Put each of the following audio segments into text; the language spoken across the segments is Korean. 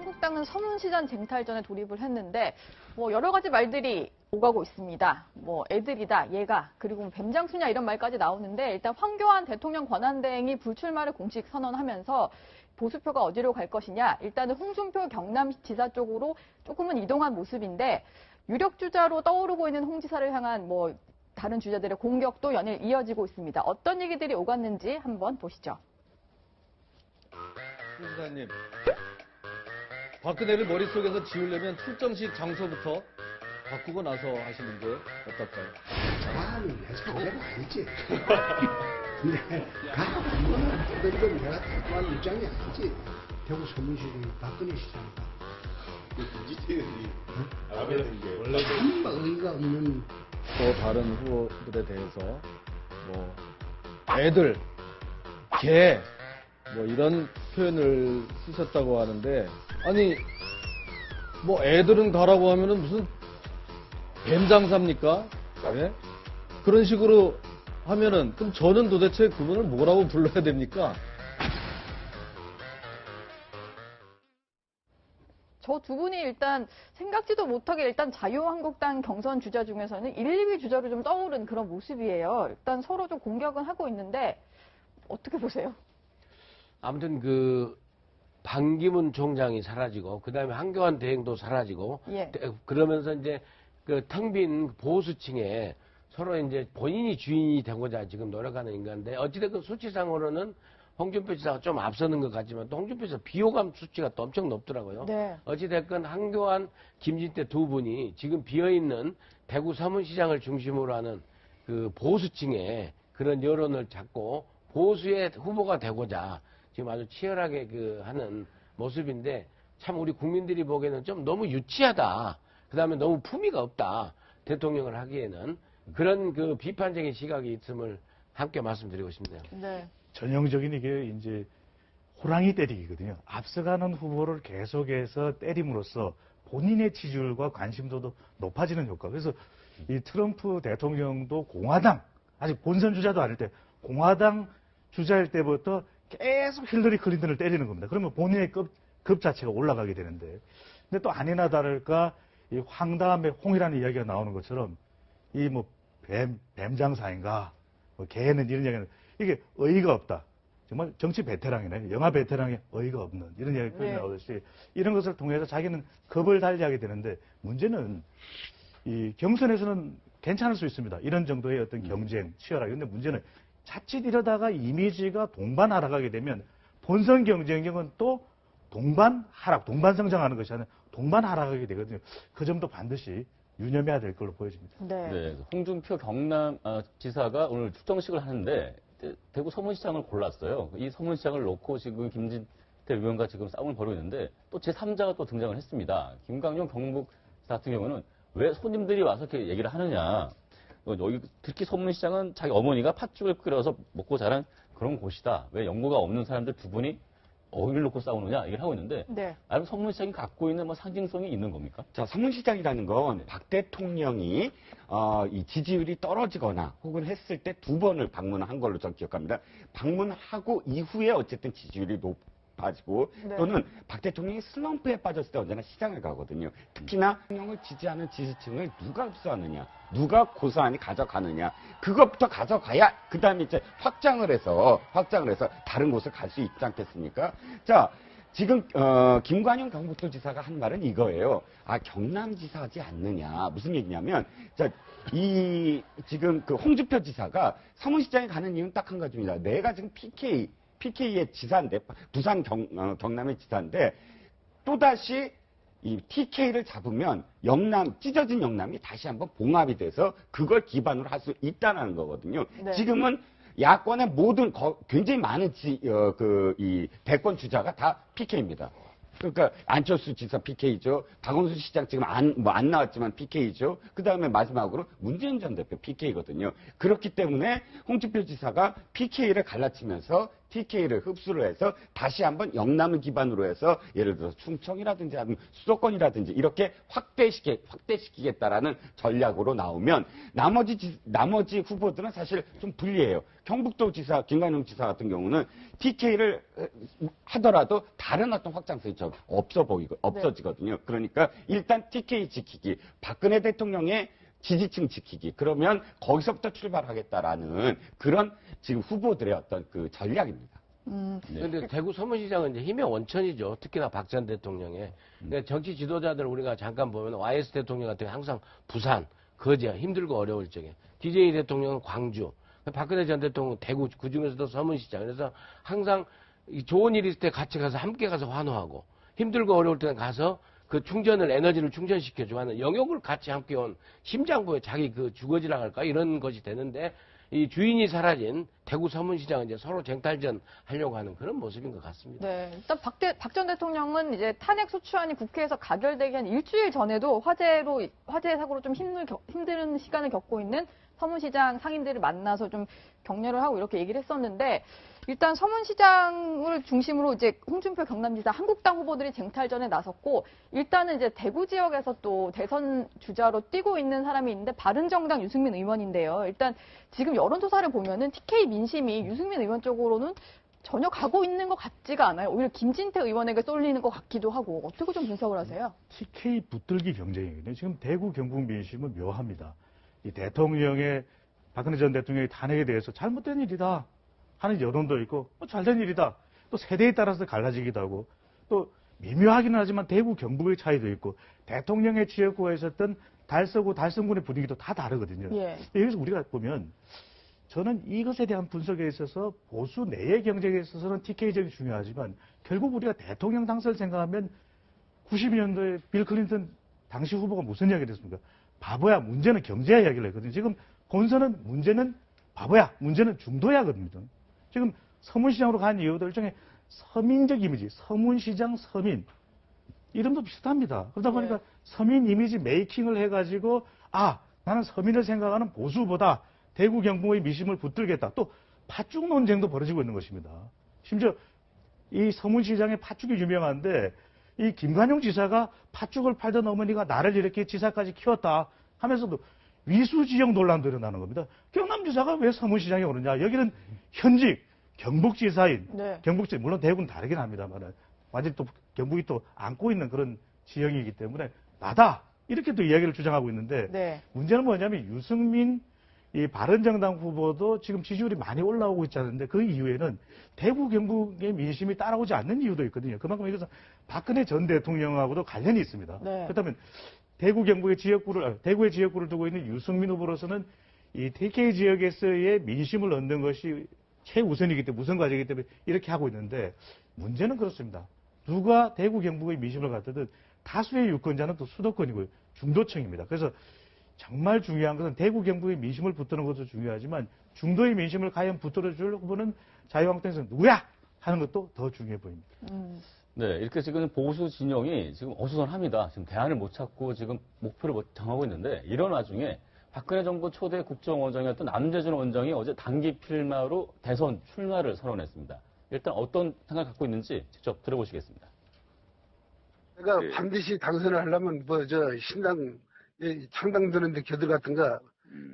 한국당은 서문시장 쟁탈전에 돌입을 했는데 뭐 여러 가지 말들이 오가고 있습니다. 뭐 애들이다, 얘가, 그리고 뱀장수냐 이런 말까지 나오는데 일단 황교안 대통령 권한대행이 불출마를 공식 선언하면서 보수표가 어디로 갈 것이냐, 일단은 홍준표 경남지사 쪽으로 조금은 이동한 모습인데 유력 주자로 떠오르고 있는 홍 지사를 향한 뭐 다른 주자들의 공격도 연일 이어지고 있습니다. 어떤 얘기들이 오갔는지 한번 보시죠. 홍 지사님, 박근혜를 머릿속에서 지우려면 출정식 장소부터 바꾸고 나서 하시는 게 어떨까요? 나는 내 상대가 아니지. 근데 가는 거는 내가 대꾸할 입장이 아니지. 대구 서문시장이 박근혜 시장이다. 김지태는 아베는 게 원래 정말 의의가 없는. 또 다른 후보들에 대해서 뭐 애들, 개, 뭐 이런 표현을 쓰셨다고 하는데, 아니 뭐 애들은 가라고 하면은 무슨 뱀장사입니까? 예? 그런 식으로 하면은 그럼 저는 도대체 그분을 뭐라고 불러야 됩니까? 저 두 분이 일단 생각지도 못하게 일단 자유한국당 경선 주자 중에서는 1, 2위 주자로 좀 떠오른 그런 모습이에요. 일단 서로 좀 공격은 하고 있는데 어떻게 보세요? 아무튼 그 반기문 총장이 사라지고 그다음에 한교안 대행도 사라지고 예. 그러면서 이제 그 텅 빈 보수층에 서로 이제 본인이 주인이 되고자 지금 노력하는 인간인데 어찌됐건 수치상으로는 홍준표 지사가 좀 앞서는 것 같지만 또 홍준표 지사 비호감 수치가 또 엄청 높더라고요. 네. 어찌됐건 한교안, 김진태 두 분이 지금 비어있는 대구 서문시장을 중심으로 하는 그 보수층에 그런 여론을 잡고 보수의 후보가 되고자 지금 아주 치열하게 그 하는 모습인데 참 우리 국민들이 보기에는 좀 너무 유치하다. 그 다음에 너무 품위가 없다. 대통령을 하기에는 그런 그 비판적인 시각이 있음을 함께 말씀드리고 싶네요. 네. 전형적인 이게 이제 호랑이 때리기거든요. 앞서가는 후보를 계속해서 때림으로써 본인의 지지율과 관심도도 높아지는 효과. 그래서 이 트럼프 대통령도 공화당, 아직 본선 주자도 아닐 때 공화당 주자일 때부터 계속 힐러리 클린턴을 때리는 겁니다. 그러면 본인의 급 자체가 올라가게 되는데. 근데 또 아니나 다를까 이 황다음에 홍이라는 이야기가 나오는 것처럼 이 뭐 뱀장사인가, 뭐 개는 이런 이야기는 이게 어이가 없다. 정말 정치 베테랑이네. 영화 베테랑의 어이가 없는 이런 이야기 표현이 나오듯이 이런 것을 통해서 자기는 겁을 달리하게 되는데 문제는 이 경선에서는 괜찮을 수 있습니다. 이런 정도의 어떤 경쟁, 치열하게. 근데 문제는 자칫 이러다가 이미지가 동반 하락하게 되면 본선 경쟁력은 또 동반 하락, 동반 성장하는 것이 아니라 동반 하락하게 되거든요. 그 점도 반드시 유념해야 될 걸로 보여집니다. 네. 네, 홍준표 경남 지사가 오늘 출정식을 하는데 대구 서문시장을 골랐어요. 이 서문시장을 놓고 지금 김진태 의원과 지금 싸움을 벌이고 있는데 또 제3자가 또 등장을 했습니다. 김광용 경북 같은 경우는 왜 손님들이 와서 이렇게 얘기를 하느냐. 여기 특히 서문시장은 자기 어머니가 팥죽을 끓여서 먹고 자란 그런 곳이다. 왜 연고가 없는 사람들 두 분이 어디를 놓고 싸우느냐 얘기를 하고 있는데 네. 나름 서문시장이 갖고 있는 뭐 상징성이 있는 겁니까? 자, 서문시장이라는 건 박 대통령이 이 지지율이 떨어지거나 혹은 했을 때 두 번을 방문한 걸로 저는 기억합니다. 방문하고 이후에 어쨌든 지지율이 높아지고 네. 또는 박 대통령이 슬럼프에 빠졌을 때 언제나 시장을 가거든요. 특히나 대통령을 지지하는 지지층을 누가 흡수하느냐, 누가 고스란히 가져가느냐, 그것부터 가져가야 그 다음에 이제 확장을 해서 다른 곳을 갈 수 있지 않겠습니까? 자. 지금 김관영 경북도지사가 한 말은 이거예요. 아, 경남지사지 않느냐. 무슨 얘기냐면 자, 지금 그 홍준표 지사가 서문시장에 가는 이유는 딱 한 가지입니다. 내가 지금 PK의 지사인데 부산 경남의 지사인데 또다시 이 TK를 잡으면 찢어진 영남이 다시 한번 봉합이 돼서 그걸 기반으로 할 수 있다는 거거든요. 네. 지금은 야권의 모든 굉장히 많은 이 대권 주자가 다 PK입니다. 그러니까 안철수 지사 PK죠. 박원순 시장 지금 안 나왔지만 PK죠. 그 다음에 마지막으로 문재인 전 대표 PK거든요. 그렇기 때문에 홍준표 지사가 PK를 갈라치면서 TK를 흡수를 해서 다시 한번 영남을 기반으로 해서 예를 들어서 충청이라든지 아니면 수도권이라든지 이렇게 확대시키겠다라는 전략으로 나오면 나머지 후보들은 사실 좀 불리해요. 경북도 지사 김관영 지사 같은 경우는 TK를 하더라도 다른 어떤 확장성이 좀 없어지거든요. 그러니까 일단 TK 지키기, 박근혜 대통령의 지지층 지키기. 그러면 거기서부터 출발하겠다라는 그런 지금 후보들의 어떤 그 전략입니다. 그런데 대구 서문시장은 이제 힘의 원천이죠. 특히나 박 전 대통령의. 그러니까 정치 지도자들 우리가 잠깐 보면 YS 대통령 같은 경우 항상 부산, 거제 힘들고 어려울 적에 DJ 대통령은 광주, 박근혜 전 대통령은 대구, 그중에서도 서문시장. 그래서 항상 좋은 일 있을 때 같이 가서 함께 가서 환호하고 힘들고 어려울 때는 가서 그 충전을 에너지를 충전시켜주고 하는 영역을 같이 함께 온 심장부에 자기 그 주거지라 할까 이런 것이 되는데 이 주인이 사라진 대구 서문시장은 이제 서로 쟁탈전 하려고 하는 그런 모습인 것 같습니다. 네, 일단 박 전 대통령은 이제 탄핵 소추안이 국회에서 가결되기 한 일주일 전에도 화재 사고로 좀 힘든 시간을 겪고 있는 서문시장 상인들을 만나서 좀 격려를 하고 이렇게 얘기를 했었는데 일단 서문시장을 중심으로 이제 홍준표 경남지사 한국당 후보들이 쟁탈전에 나섰고 일단은 이제 대구 지역에서 또 대선 주자로 뛰고 있는 사람이 있는데 바른정당 유승민 의원인데요. 일단 지금 여론조사를 보면은 TK 민심이 유승민 의원 쪽으로는 전혀 가고 있는 것 같지가 않아요. 오히려 김진태 의원에게 쏠리는 것 같기도 하고 어떻게 좀 분석을 하세요? TK 붙들기 경쟁이거든요. 지금 대구 경북 민심은 묘합니다. 이 대통령의 박근혜 전 대통령의 탄핵에 대해서 잘못된 일이다 하는 여론도 있고 잘된 일이다. 또 세대에 따라서 갈라지기도 하고 또 미묘하기는 하지만 대구 경북의 차이도 있고 대통령의 지역구에 있었던 달서구 달성군의 분위기도 다 다르거든요. 예. 여기서 우리가 보면 저는 이것에 대한 분석에 있어서 보수 내의 경쟁에 있어서는 TK적이 중요하지만 결국 우리가 대통령 당선을 생각하면 90년도에 빌 클린턴 당시 후보가 무슨 이야기를 했습니까? 바보야, 문제는 경제야 이야기를 했거든요. 지금 본선은 문제는 바보야, 문제는 중도야거든요. 지금 서문시장으로 간 이유도 일종의 서민적 이미지, 서문시장 서민. 이름도 비슷합니다. 그러다 보니까 서민 이미지 메이킹을 해가지고 나는 서민을 생각하는 보수보다 대구 경북의 미심을 붙들겠다. 또 팥죽 논쟁도 벌어지고 있는 것입니다. 심지어 이 서문시장의 팥죽이 유명한데 이 김관용 지사가 팥죽을 팔던 어머니가 나를 이렇게 지사까지 키웠다 하면서도 위수지역 논란도 일어나는 겁니다. 경남지사가 왜 서문시장에 오느냐. 여기는 현직 경북지사인 경북지 물론 대구는 다르긴 합니다만 완전히 또 경북이 또 안고 있는 그런 지형이기 때문에 나다 이렇게 또 이야기를 주장하고 있는데 문제는 뭐냐면 유승민 이 바른정당 후보도 지금 지지율이 많이 올라오고 있지 않은데 그 이후에는 대구 경북의 민심이 따라오지 않는 이유도 있거든요. 그만큼 이것은 박근혜 전 대통령하고도 관련이 있습니다. 그렇다면 대구의 지역구를 두고 있는 유승민 후보로서는 이 TK 지역에서의 민심을 얻는 것이 최우선이기 때문에 우선 과제이기 때문에 이렇게 하고 있는데 문제는 그렇습니다. 누가 대구 경북의 민심을 갖거든 다수의 유권자는 또 수도권이고요. 중도층입니다. 그래서 정말 중요한 것은 대구 경북의 민심을 붙드는 것도 중요하지만 중도의 민심을 과연 붙들어줄 후보는 자유한국당에서 누구야 하는 것도 더 중요해 보입니다. 네, 이렇게 지금 보수 진영이 지금 어수선합니다. 지금 대안을 못 찾고 지금 목표를 못 정하고 있는데 이런 와중에 박근혜 정부 초대 국정원장이었던 남재준 원장이 어제 단기 필마로 대선 출마를 선언했습니다. 일단 어떤 생각을 갖고 있는지 직접 들어보시겠습니다. 그러니까 반드시 당선을 하려면 신당 창당 드는데 겨들어갔든가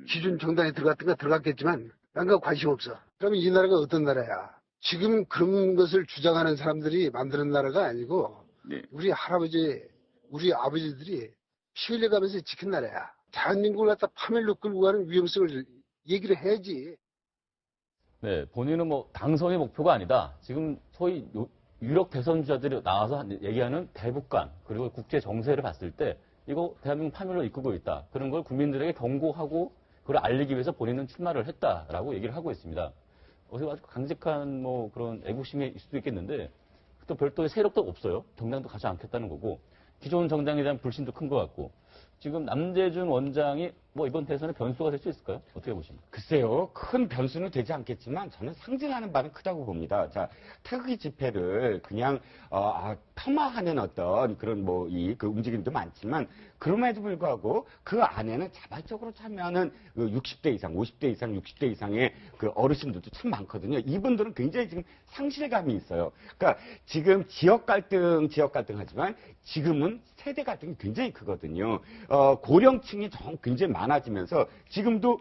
기존 정당에 들어갔든가 들어갔겠지만 난 그거 관심 없어. 그러면 이 나라가 어떤 나라야? 지금 그런 것을 주장하는 사람들이 만드는 나라가 아니고 우리 할아버지, 우리 아버지들이 피 흘려가면서 지킨 나라야. 대한민국을 갖다 파멸로 끌고 가는 위험성을 얘기를 해야지. 네, 본인은 당선이 목표가 아니다. 지금 소위 유력 대선 주자들이 나와서 얘기하는 대북관 그리고 국제 정세를 봤을 때 이거 대한민국 파멸로 이끌고 있다. 그런 걸 국민들에게 경고하고 그걸 알리기 위해서 본인은 출마를 했다라고 얘기를 하고 있습니다. 어서 아주 강직한 그런 애국심이 있을 수도 있겠는데 또 별도의 세력도 없어요. 정당도 가지 않겠다는 거고 기존 정당에 대한 불신도 큰 것 같고 지금 남재준 원장이 뭐 이번 대선에 변수가 될 수 있을까요? 어떻게 보십니까? 글쎄요, 큰 변수는 되지 않겠지만 저는 상징하는 바는 크다고 봅니다. 자, 태극기 집회를 그냥 폄하하는 어떤 그런 그 움직임도 많지만 그럼에도 불구하고 그 안에는 자발적으로 참여하는 60대 이상, 50대 이상, 60대 이상의 그 어르신들도 참 많거든요. 이분들은 굉장히 지금 상실감이 있어요. 그러니까 지금 지역 갈등 하지만 지금은 세대 갈등이 굉장히 크거든요. 고령층이 굉장히 많아지면서 지금도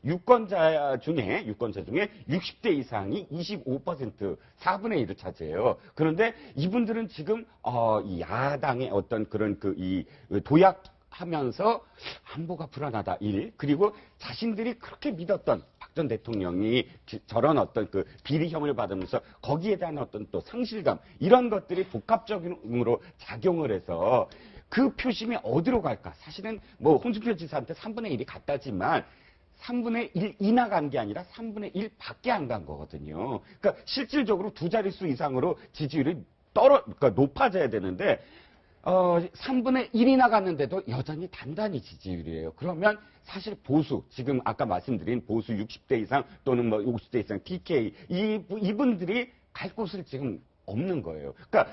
유권자 중에 60대 이상이 25%, 4분의 1을 차지해요. 그런데 이분들은 지금 이 야당의 어떤 그런 도약하면서 안보가 불안하다, 그리고 자신들이 그렇게 믿었던 박 전 대통령이 저런 어떤 그 비리 혐의를 받으면서 거기에 대한 어떤 또 상실감, 이런 것들이 복합적으로 작용을 해서 그 표심이 어디로 갈까? 사실은 홍준표 지사한테 3분의 1이 갔다지만 3분의 1 이나 간 게 아니라 3분의 1 밖에 안 간 거거든요. 그러니까 실질적으로 두 자릿수 이상으로 지지율이 그러니까 높아져야 되는데 3분의 1이 나갔는데도 여전히 단단히 지지율이에요. 그러면 사실 보수, 지금 아까 말씀드린 보수 60대 이상 또는 50대 이상 TK, 이분들이 갈 곳을 지금 없는 거예요. 그러니까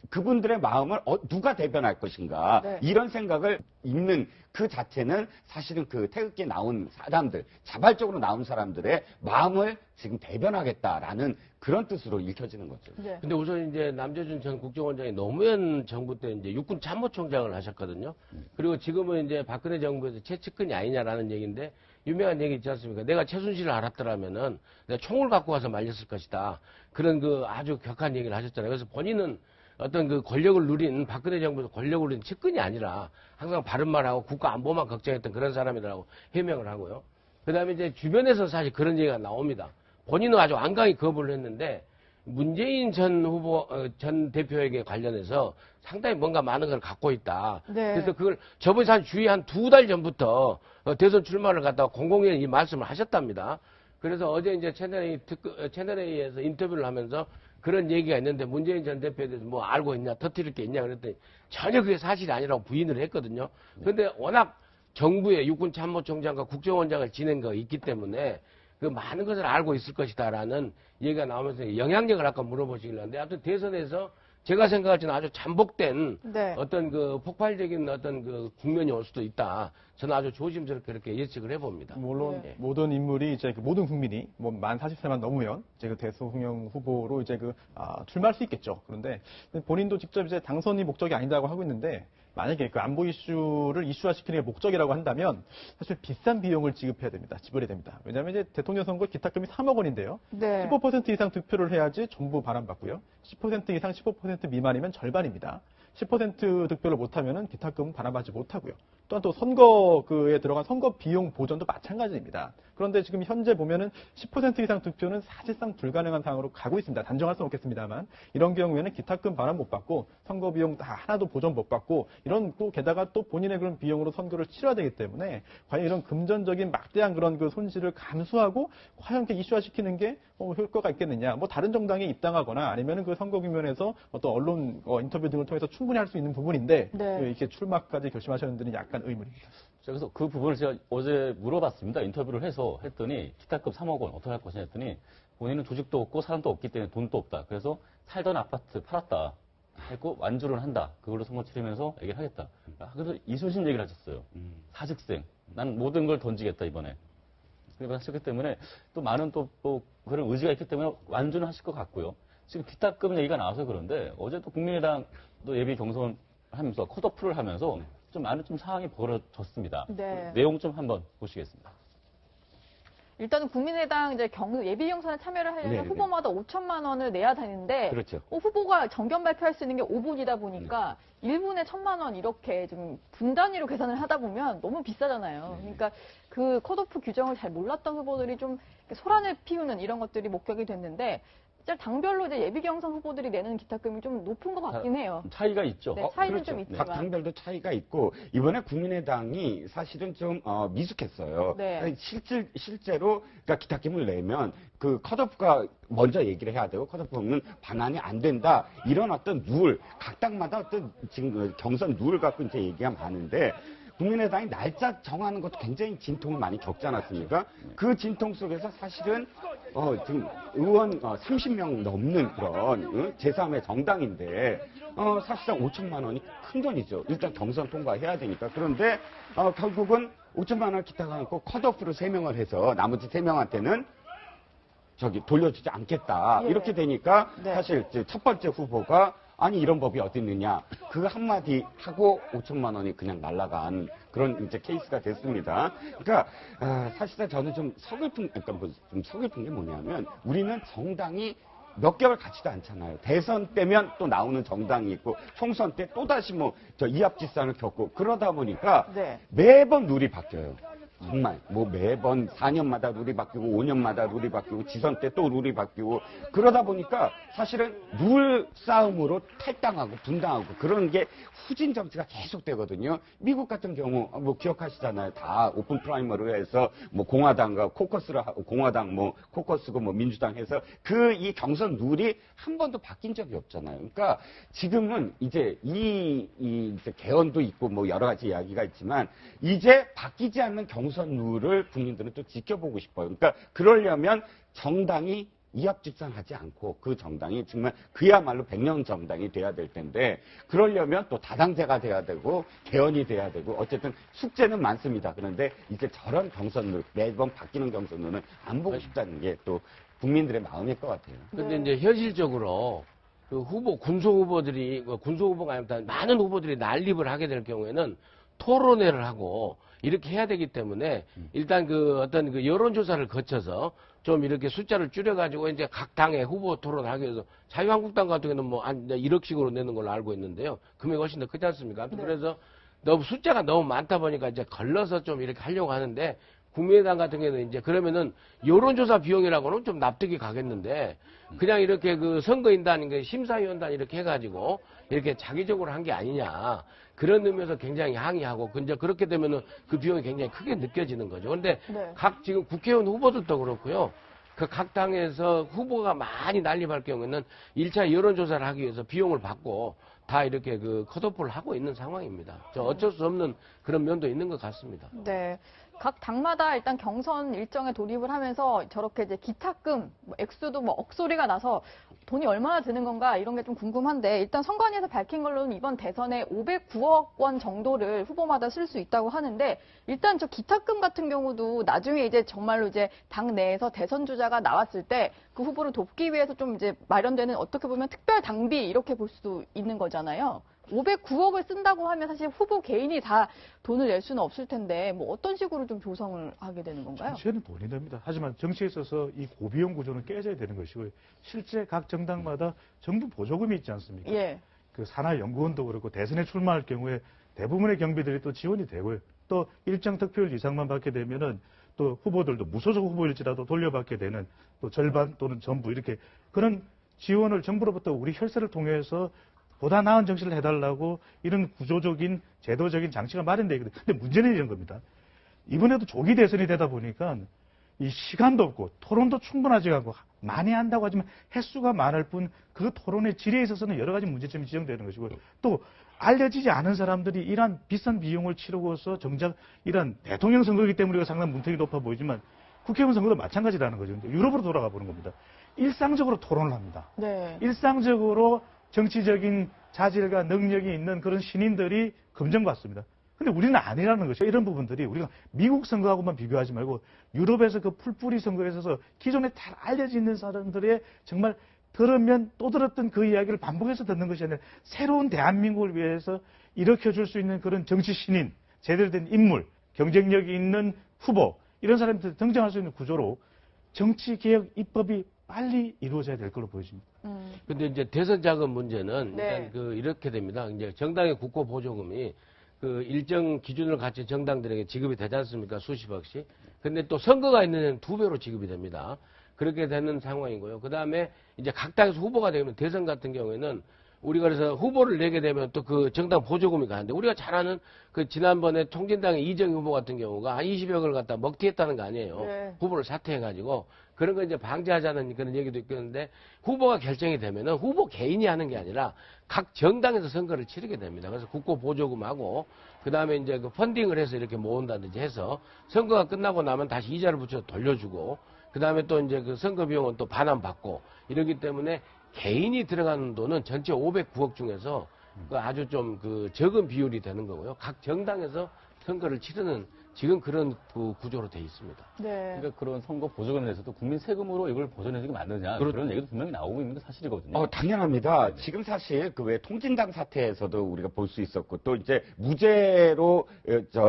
그분들의 마음을 누가 대변할 것인가, 네. 이런 생각을 있는 그 자체는 사실은 그 태극기에 나온 사람들, 자발적으로 나온 사람들의 마음을 지금 대변하겠다라는 그런 뜻으로 읽혀지는 거죠. 네. 근데 우선 이제 남재준 전 국정원장이 노무현 정부 때 이제 육군 참모총장을 하셨거든요. 그리고 지금은 이제 박근혜 정부에서 최측근이 아니냐라는 얘기인데, 유명한 얘기 있지 않습니까? 내가 최순실을 알았더라면은 내가 총을 갖고 와서 말렸을 것이다. 그런 그 아주 격한 얘기를 하셨잖아요. 그래서 본인은 어떤 그 권력을 누린, 박근혜 정부에서 권력을 누린 측근이 아니라 항상 바른 말하고 국가 안보만 걱정했던 그런 사람이라고 해명을 하고요. 그 다음에 이제 주변에서 사실 그런 얘기가 나옵니다. 본인은 아주 완강히 거부를 했는데, 문재인 전 대표에게 관련해서 상당히 뭔가 많은 걸 갖고 있다. 네. 그래서 그걸 저번에 한 주위 한 2달 전부터 대선 출마를 갖다가 공공연히 이 말씀을 하셨답니다. 그래서 어제 이제 채널A에서 인터뷰를 하면서 그런 얘기가 있는데, 문재인 전 대표에 대해서 뭐 알고 있냐, 터뜨릴 게 있냐 그랬더니 전혀 그게 사실이 아니라고 부인을 했거든요. 그런데 워낙 정부의 육군 참모총장과 국정원장을 지낸 거 있기 때문에 그 많은 것을 알고 있을 것이다라는 얘기가 나오면서 영향력을 아까 물어보시길래 하는데, 아무튼 대선에서 제가 생각할 때는 아주 잠복된 네. 어떤 그 폭발적인 어떤 그 국면이 올 수도 있다. 저는 아주 조심스럽게 그렇게 예측을 해봅니다. 물론 네. 모든 인물이 이제 모든 국민이 만 40세만 넘으면 이제 그 대통령 후보로 이제 출마할 수 있겠죠. 그런데 본인도 직접 이제 당선이 목적이 아니다고 하고 있는데, 만약에 그 안보 이슈를 이슈화시키는 게 목적이라고 한다면 사실 비싼 비용을 지불해야 됩니다. 왜냐하면 이제 대통령 선거 기탁금이 3억 원인데요. 네. 15% 이상 득표를 해야지 전부 반환받고요. 10% 이상 15% 미만이면 절반입니다. 10% 득표를 못하면은 기탁금은 반환받지 못하고요. 또한 또 선거에 들어간 선거 비용 보전도 마찬가지입니다. 그런데 지금 현재 보면은 10% 이상 득표는 사실상 불가능한 상황으로 가고 있습니다. 단정할 수는 없겠습니다만, 이런 경우에는 기탁금 반환 못 받고 선거 비용 다 하나도 보전 못 받고, 이런 또 게다가 또 본인의 그런 비용으로 선거를 치러야 되기 때문에 과연 이런 금전적인 막대한 그런 그 손실을 감수하고 과연 이렇게 이슈화시키는 게 효과가 있겠느냐? 다른 정당에 입당하거나 아니면은 그 선거 국면에서 어떤 언론 인터뷰 등을 통해서 충분히 할 수 있는 부분인데, 네. 이렇게 출마까지 결심하셨는 데는 약간 의문입니다. 그래서 그 부분을 제가 어제 물어봤습니다. 인터뷰를 했더니 기탁금 3억 원 어떻게 할 것이냐 했더니, 본인은 조직도 없고 사람도 없기 때문에 돈도 없다. 그래서 살던 아파트 팔았다 했고 완주를 한다. 그걸로 선거 치르면서 얘기를 하겠다. 그래서 이순신 얘기를 하셨어요. 사직생. 난 모든 걸 던지겠다 이번에. 그렇게 하셨기 때문에 또 많은 또 그런 의지가 있기 때문에 완주는 하실 것 같고요. 지금 기탁금 얘기가 나와서 그런데, 어제 또 국민의당도 예비 경선 하면서 컷오프를 하면서 좀 많은 상황이 벌어졌습니다. 네. 내용 좀 한번 보시겠습니다. 일단은 국민의당 이제 예비 경선에 참여를 하려면 네네. 후보마다 5천만 원을 내야 되는데, 그렇죠. 후보가 정견 발표할 수 있는 게 5분이다 보니까 1분에 1,000만 원 이렇게 좀 분 단위로 계산을 하다 보면 너무 비싸잖아요. 그러니까 그 컷오프 규정을 잘 몰랐던 후보들이 좀 소란을 피우는 이런 것들이 목격이 됐는데, 진짜 당별로 이제 예비 경선 후보들이 내는 기탁금이 좀 높은 것 같긴 해요. 차이가 있죠. 네, 차이는 그렇죠. 좀 있지만. 각 당별도 차이가 있고, 이번에 국민의당이 사실은 좀 미숙했어요. 네. 실제로 그러니까 기탁금을 내면 그 컷오프가 먼저 얘기를 해야 되고, 컷오프 없는 반환이 안 된다, 이런 어떤 룰, 각 당마다 어떤 지금 경선 룰을 갖고 이제 얘기가 많은데, 국민의당이 날짜 정하는 것도 굉장히 진통을 많이 겪지 않았습니까? 그 진통 속에서 사실은 지금 의원 30명 넘는 그런 제3의 정당인데 사실상 5천만 원이 큰 돈이죠. 일단 경선 통과해야 되니까. 그런데 결국은 5천만 원 기타가 않고 컷오프로 3명을 해서 나머지 3명한테는 돌려주지 않겠다. 예. 이렇게 되니까 네. 사실 첫 번째 후보가 아니 이런 법이 어디 있느냐 그 한마디 하고 5천만 원이 그냥 날아간 그런 이제 케이스가 됐습니다. 그러니까 사실상 저는 좀 서글픈 좀 서글픈 게 뭐냐면 우리는 정당이 몇 개월 같지도 않잖아요. 대선 때면 또 나오는 정당이 있고 총선 때 또 다시 이합집산을 겪고 그러다 보니까 네. 매번 룰이 바뀌어요. 정말 매번 4년마다 룰이 바뀌고 5년마다 룰이 바뀌고 지선 때 또 룰이 바뀌고 그러다 보니까 사실은 룰 싸움으로 탈당하고 분당하고 그런 게 후진 정치가 계속되거든요. 미국 같은 경우 기억하시잖아요. 다 오픈 프라이머로 해서 공화당과 코커스를 하고 공화당 코커스고 민주당 해서 이 경선 룰이 한 번도 바뀐 적이 없잖아요. 그러니까 지금은 이제 이제 개헌도 있고 여러 가지 이야기가 있지만 이제 바뀌지 않는 경선 룰을 국민들은 또 지켜보고 싶어요. 그러니까 그러려면 정당이 이합집산하지 않고 그 정당이 정말 그야말로 100년 정당이 돼야 될 텐데 그러려면 또 다당제가 돼야 되고 개헌이 돼야 되고 어쨌든 숙제는 많습니다. 그런데 이제 저런 경선룰 매번 바뀌는 경선룰은 안 보고 싶다는 게 또 국민들의 마음일 것 같아요. 근데 이제 현실적으로 그 군소 후보가 아니라 많은 후보들이 난립을 하게 될 경우에는 토론회를 하고 이렇게 해야 되기 때문에 일단 어떤 여론조사를 거쳐서 좀 이렇게 숫자를 줄여가지고 이제 각 당의 후보 토론을 하기 위해서 자유한국당 같은 경우는 한 1억씩으로 내는 걸로 알고 있는데요. 금액이 훨씬 더 크지 않습니까? 네. 그래서 숫자가 너무 많다 보니까 이제 걸러서 좀 이렇게 하려고 하는데 국민의당 같은 경우는 이제 그러면은 여론조사 비용이라고는 좀 납득이 가겠는데 그냥 이렇게 선거인단, 심사위원단 이렇게 해가지고 이렇게 자기적으로 한 게 아니냐. 그런 의미에서 굉장히 항의하고, 이제 그렇게 되면은 그 비용이 굉장히 크게 느껴지는 거죠. 근데 네. 각 지금 국회의원 후보들도 그렇고요. 각 당에서 후보가 많이 난립할 경우에는 1차 여론조사를 하기 위해서 비용을 받고 다 이렇게 컷오프를 하고 있는 상황입니다. 어쩔 수 없는 그런 면도 있는 것 같습니다. 네. 각 당마다 일단 경선 일정에 돌입을 하면서 저렇게 이제 기탁금, 액수도 억소리가 나서 돈이 얼마나 드는 건가 이런 게 좀 궁금한데 일단 선관위에서 밝힌 걸로는 이번 대선에 509억 원 정도를 후보마다 쓸 수 있다고 하는데 일단 저 기탁금 같은 경우도 나중에 이제 정말로 이제 당 내에서 대선 주자가 나왔을 때 그 후보를 돕기 위해서 좀 이제 마련되는 어떻게 보면 특별 당비 이렇게 볼 수도 있는 거잖아요. 509억을 쓴다고 하면 사실 후보 개인이 다 돈을 낼 수는 없을 텐데 어떤 식으로 좀 조성을 하게 되는 건가요? 정치에는 돈이 됩니다. 하지만 정치에 있어서 이 고비용 구조는 깨져야 되는 것이고요. 실제 각 정당마다 정부 보조금이 있지 않습니까? 예. 산하연구원도 그렇고 대선에 출마할 경우에 대부분의 경비들이 또 지원이 되고요. 또 일정 득표율 이상만 받게 되면은 또 후보들도 무소속 후보일지라도 돌려받게 되는 또 절반 또는 전부 이렇게 그런 지원을 정부로부터 우리 혈세를 통해서 보다 나은 정치를 해달라고 이런 구조적인 제도적인 장치가 마련되어 있거든요. 근데 문제는 이런 겁니다. 이번에도 조기 대선이 되다 보니까 이 시간도 없고 토론도 충분하지 않고 많이 한다고 하지만 횟수가 많을 뿐 그 토론의 질에 있어서는 여러 가지 문제점이 지적되는 것이고 또 알려지지 않은 사람들이 이러한 비싼 비용을 치르고서 정작 이러한 대통령 선거이기 때문에 우리가 상당히 문턱이 높아 보이지만 국회의원 선거도 마찬가지라는 거죠. 유럽으로 돌아가 보는 겁니다. 일상적으로 토론을 합니다. 네. 일상적으로 정치적인 자질과 능력이 있는 그런 신인들이 검증받습니다. 근데 우리는 아니라는 것이죠. 이런 부분들이 우리가 미국 선거하고만 비교하지 말고 유럽에서 그 풀뿌리 선거에 있어서 기존에 잘 알려져 있는 사람들의 정말 들으면 또 들었던 그 이야기를 반복해서 듣는 것이 아니라 새로운 대한민국을 위해서 일으켜줄 수 있는 그런 정치 신인, 제대로 된 인물, 경쟁력이 있는 후보 이런 사람들이 등장할 수 있는 구조로 정치개혁 입법이 빨리 이루어져야 될 걸로 보여집니다. 근데 이제 대선 자금 문제는 네. 일단 이렇게 됩니다. 이제 정당의 국고 보조금이 일정 기준을 갖춘 정당들에게 지급이 되지 않습니까? 수십억씩. 근데 또 선거가 있는 데는 2배로 지급이 됩니다. 그렇게 되는 상황이고요. 그 다음에 이제 각 당에서 후보가 되면 대선 같은 경우에는 우리가 그래서 후보를 내게 되면 또 그 정당 보조금이 가는데 우리가 잘 아는 지난번에 통진당의 이정희 후보 같은 경우가 한 20억을 갖다 먹튀했다는 거 아니에요. 네. 후보를 사퇴해가지고 그런 거 이제 방지하자는 그런 얘기도 있겠는데 후보가 결정이 되면은 후보 개인이 하는 게 아니라 각 정당에서 선거를 치르게 됩니다. 그래서 국고 보조금하고 그다음에 이제 그 펀딩을 해서 이렇게 모은다든지 해서 선거가 끝나고 나면 다시 이자를 붙여 돌려주고 그다음에 또 이제 그 선거 비용은 또 반환받고 이러기 때문에 개인이 들어가는 돈은 전체 509억 중에서 그 아주 좀 그 적은 비율이 되는 거고요. 각 정당에서 선거를 치르는 지금 그런 구조로 돼 있습니다. 네. 그러니까 그런 선거 보조금에 대해서도 국민 세금으로 이걸 보전해주기 맞느냐 그런 얘기도 분명히 나오고 있는 게 사실이거든요. 당연합니다. 지금 사실 그 왜 통진당 사태에서도 우리가 볼 수 있었고 또 이제 무죄로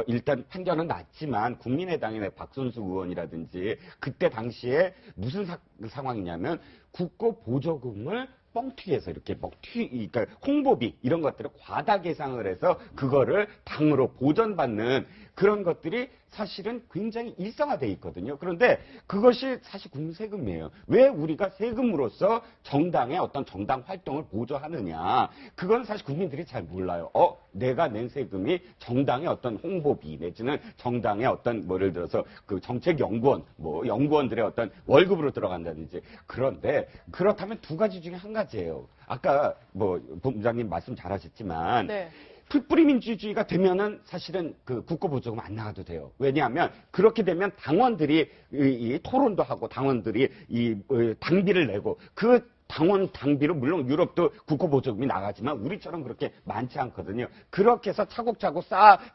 일단 판결은 났지만 국민의당의 박선수 의원이라든지 그때 당시에 무슨 상황이냐면 국고 보조금을 뻥튀기해서 이렇게 그러니까 홍보비 이런 것들을 과다 계상을 해서 그거를 당으로 보전받는 그런 것들이 사실은 굉장히 일상화돼 있거든요. 그런데 그것이 사실 국민 세금이에요. 왜 우리가 세금으로서 정당의 어떤 정당 활동을 보조하느냐? 그건 사실 국민들이 잘 몰라요. 내가 낸 세금이 정당의 어떤 홍보비 내지는 정당의 어떤 예를 들어서 그 정책연구원, 연구원들의 어떤 월급으로 들어간다든지. 그런데 그렇다면 두 가지 중에 한 가지예요. 아까 본부장님 말씀 잘하셨지만. 네. 풀뿌리 민주주의가 되면은 사실은 그 국고보조금 안 나가도 돼요. 왜냐하면 그렇게 되면 당원들이 이 토론도 하고 당원들이 이 당비를 내고 그 당원 당비로 물론 유럽도 국고보조금이 나가지만 우리처럼 그렇게 많지 않거든요. 그렇게 해서 차곡차곡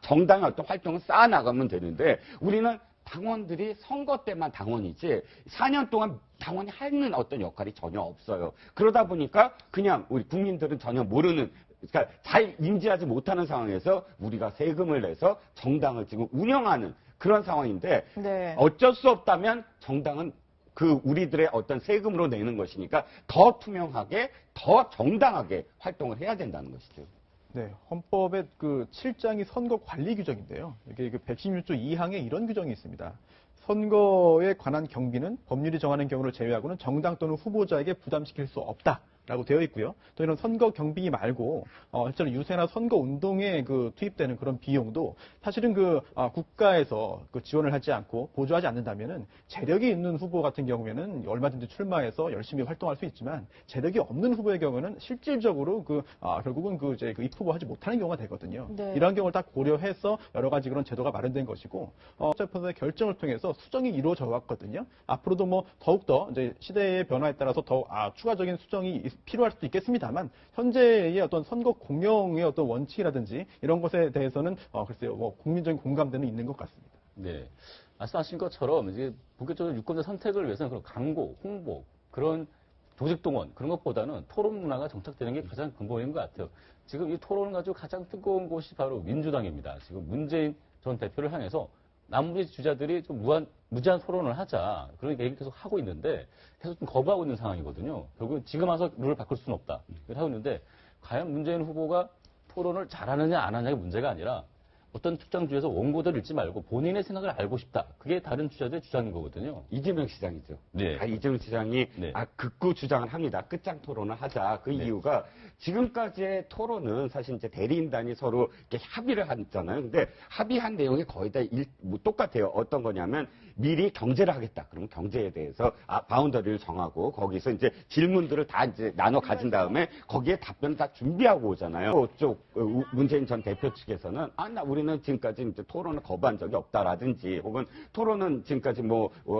정당의 어떤 활동을 쌓아 나가면 되는데 우리는 당원들이 선거 때만 당원이지 4년 동안 당원이 하는 어떤 역할이 전혀 없어요. 그러다 보니까 그냥 우리 국민들은 전혀 모르는 그러니까 잘 인지하지 못하는 상황에서 우리가 세금을 내서 정당을 지금 운영하는 그런 상황인데 네. 어쩔 수 없다면 정당은 그 우리들의 어떤 세금으로 내는 것이니까 더 투명하게 더 정당하게 활동을 해야 된다는 것이죠. 네, 헌법의 그 7장이 선거 관리 규정인데요. 이게 그 116조 2항에 이런 규정이 있습니다. 선거에 관한 경비는 법률이 정하는 경우를 제외하고는 정당 또는 후보자에게 부담시킬 수 없다. 라고 되어 있고요. 또 이런 선거 경비 말고 실제로 유세나 선거 운동에 그 투입되는 그런 비용도 사실은 국가에서 그 지원을 하지 않고 보조하지 않는다면은 재력이 있는 후보 같은 경우에는 얼마든지 출마해서 열심히 활동할 수 있지만 재력이 없는 후보의 경우는 실질적으로 결국은 이제 입후보하지 못하는 경우가 되거든요. 네. 이러한 경우를 딱 고려해서 여러 가지 그런 제도가 마련된 것이고 헌법재판소의 결정을 통해서 수정이 이루어져 왔거든요. 앞으로도 더욱더 이제 시대의 변화에 따라서 더 추가적인 수정이 필요할 수도 있겠습니다만 현재의 어떤 선거 공영의 어떤 원칙이라든지 이런 것에 대해서는 글쎄요 국민적인 공감대는 있는 것 같습니다. 네, 말씀하신 것처럼 이제 본격적으로 유권자 선택을 위해서는 그런 광고, 홍보 그런 조직 동원 그런 것보다는 토론 문화가 정착되는 게 가장 근본인 것 같아요. 지금 이 토론을 가지고 가장 뜨거운 곳이 바로 민주당입니다. 지금 문재인 전 대표를 향해서 나머지 주자들이 좀 무제한 토론을 하자. 그런 얘기를 계속 하고 있는데 계속 좀 거부하고 있는 상황이거든요. 결국은 지금 와서 룰을 바꿀 수는 없다. 이렇게 하고 있는데 과연 문재인 후보가 토론을 잘하느냐 안 하느냐가 문제가 아니라 어떤 특정 주에서 원고대로 읽지 말고 본인의 생각을 알고 싶다. 그게 다른 주자들의 주장인 거거든요. 이재명 시장이죠. 네. 이재명 시장이 네. 극구 주장을 합니다. 끝장 토론을 하자. 그 네. 이유가 지금까지의 토론은 사실 이제 대리인단이 서로 이렇게 합의를 했잖아요. 근데 합의한 내용이 거의 다 똑같아요. 어떤 거냐면 미리 경제를 하겠다. 그러면 경제에 대해서 바운더리를 정하고 거기서 이제 질문들을 다 이제 나눠 가진 다음에 거기에 답변을 다 준비하고 오잖아요. 그쪽 문재인 전 대표 측에서는 우리는 지금까지 이제 토론을 거부한 적이 없다라든지 혹은 토론은 지금까지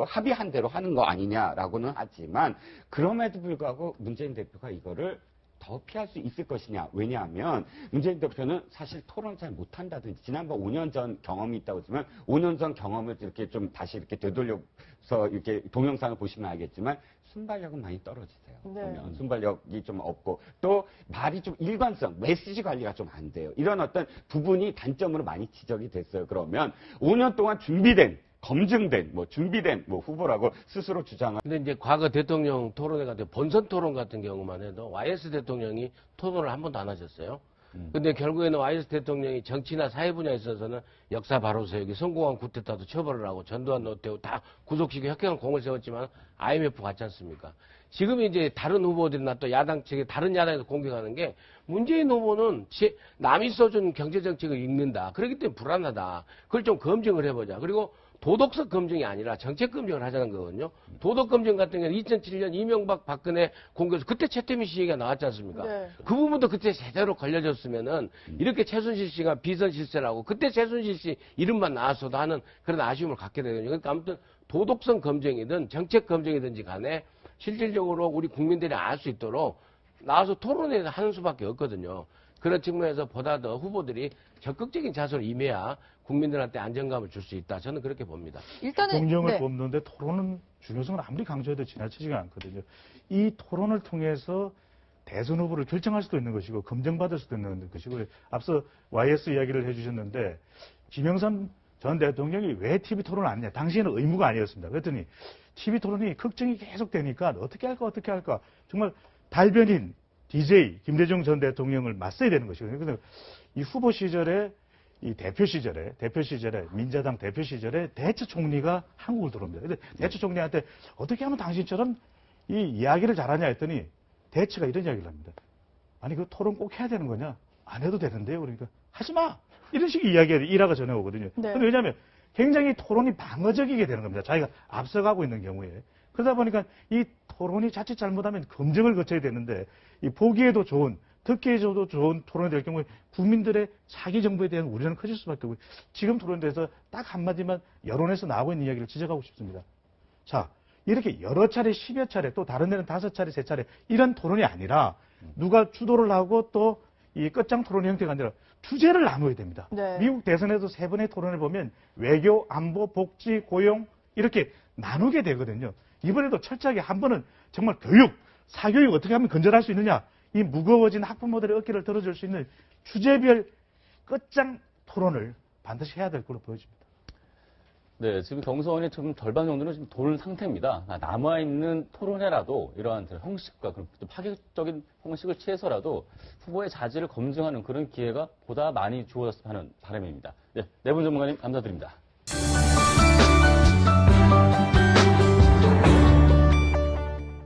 합의한 대로 하는 거 아니냐라고는 하지만 그럼에도 불구하고 문재인 대표가 이거를 더 피할 수 있을 것이냐. 왜냐하면 문재인 대표는 사실 토론을 잘 못한다든지 지난번 5년 전 경험이 있다고 하지만 5년 전 경험을 이렇게 좀 다시 이렇게 되돌려서 이렇게 동영상을 보시면 알겠지만 순발력은 많이 떨어지세요. 네. 보면 순발력이 좀 없고 또 말이 좀 일관성, 메시지 관리가 좀 안 돼요. 이런 어떤 부분이 단점으로 많이 지적이 됐어요. 그러면 5년 동안 준비된 검증된 준비된 후보라고 스스로 주장한. 근데 이제 과거 대통령 토론회 같은 본선 토론 같은 경우만 해도 YS 대통령이 토론을 한 번도 안 하셨어요. 근데 결국에는 YS 대통령이 정치나 사회 분야에 있어서는 역사 바로 세우기, 성공한 쿠데타도 처벌을 하고 전두환 노태우 다 구속시키고 혁혁한 공을 세웠지만 IMF 갔지 않습니까? 지금 이제 다른 후보들이나 또 야당 측에 다른 야당에서 공격하는 게 문재인 후보는 남이 써준 경제정책을 읽는다. 그렇기 때문에 불안하다. 그걸 좀 검증을 해보자. 그리고 도덕성 검증이 아니라 정책 검증을 하자는 거거든요. 도덕 검증 같은 경우는 2007년 이명박 박근혜 공개에서 그때 최태민 씨 얘기가 나왔지 않습니까? 네. 그 부분도 그때 제대로 걸려졌으면은 이렇게 최순실 씨가 비선 실세라고 그때 최순실 씨 이름만 나왔어도 하는 그런 아쉬움을 갖게 되거든요. 그러니까 아무튼 도덕성 검증이든 정책 검증이든지 간에 실질적으로 우리 국민들이 알 수 있도록 나와서 토론을 하는 수밖에 없거든요. 그런 측면에서 보다 더 후보들이 적극적인 자세로 임해야 국민들한테 안정감을 줄 수 있다. 저는 그렇게 봅니다. 일단은 공정을 네. 뽑는데 토론은 중요성을 아무리 강조해도 지나치지가 않거든요. 이 토론을 통해서 대선 후보를 결정할 수도 있는 것이고 검증받을 수도 있는 것이고 앞서 YS 이야기를 해주셨는데 김영삼 전 대통령이 왜 TV 토론을 안 했냐. 당시에는 의무가 아니었습니다. 그랬더니 TV 토론이 걱정이 계속 되니까 어떻게 할까 정말 달변인 DJ 김대중 전 대통령을 맞서야 되는 것이거든요. 그래서 이 후보 시절에 이 대표 시절에 민자당 대표 시절에 대처 총리가 한국을 들어옵니다. 근데 대처 총리한테 어떻게 하면 당신처럼 이 이야기를 잘하냐 했더니 대처가 이런 이야기를 합니다. 아니 그 토론 꼭 해야 되는 거냐? 안 해도 되는데요. 그러니까 하지 마. 이런 식의 이야기를 일화가 전해오거든요. 네. 근데 왜냐하면 굉장히 토론이 방어적이게 되는 겁니다. 자기가 앞서가고 있는 경우에. 그러다 보니까 이 토론이 자칫 잘못하면 검증을 거쳐야 되는데 이 보기에도 좋은 듣기에도 좋은 토론이 될 경우에 국민들의 자기 정부에 대한 우려는 커질 수밖에 없고요. 지금 토론에 대해서 딱 한마디만 여론에서 나오고 있는 이야기를 지적하고 싶습니다. 자, 이렇게 여러 차례, 10여 차례, 또 다른 데는 5차례, 3차례 이런 토론이 아니라 누가 주도를 하고 또 이 끝장 토론 형태가 아니라 주제를 나눠야 됩니다. 네. 미국 대선에도 3번의 토론을 보면 외교, 안보, 복지, 고용 이렇게 나누게 되거든요. 이번에도 철저하게 한 번은 정말 교육, 사교육 어떻게 하면 건전할 수 있느냐. 이 무거워진 학부모들의 어깨를 들어줄 수 있는 주제별 끝장 토론을 반드시 해야 될 걸로 보여집니다. 네, 지금 경선이 좀 절반 정도는 지금 돌 상태입니다. 남아있는 토론회라도 이러한 형식과 그런 좀 파격적인 형식을 취해서라도 후보의 자질을 검증하는 그런 기회가 보다 많이 주어졌으면 하는 바람입니다. 네, 네 분 전문가님 감사드립니다.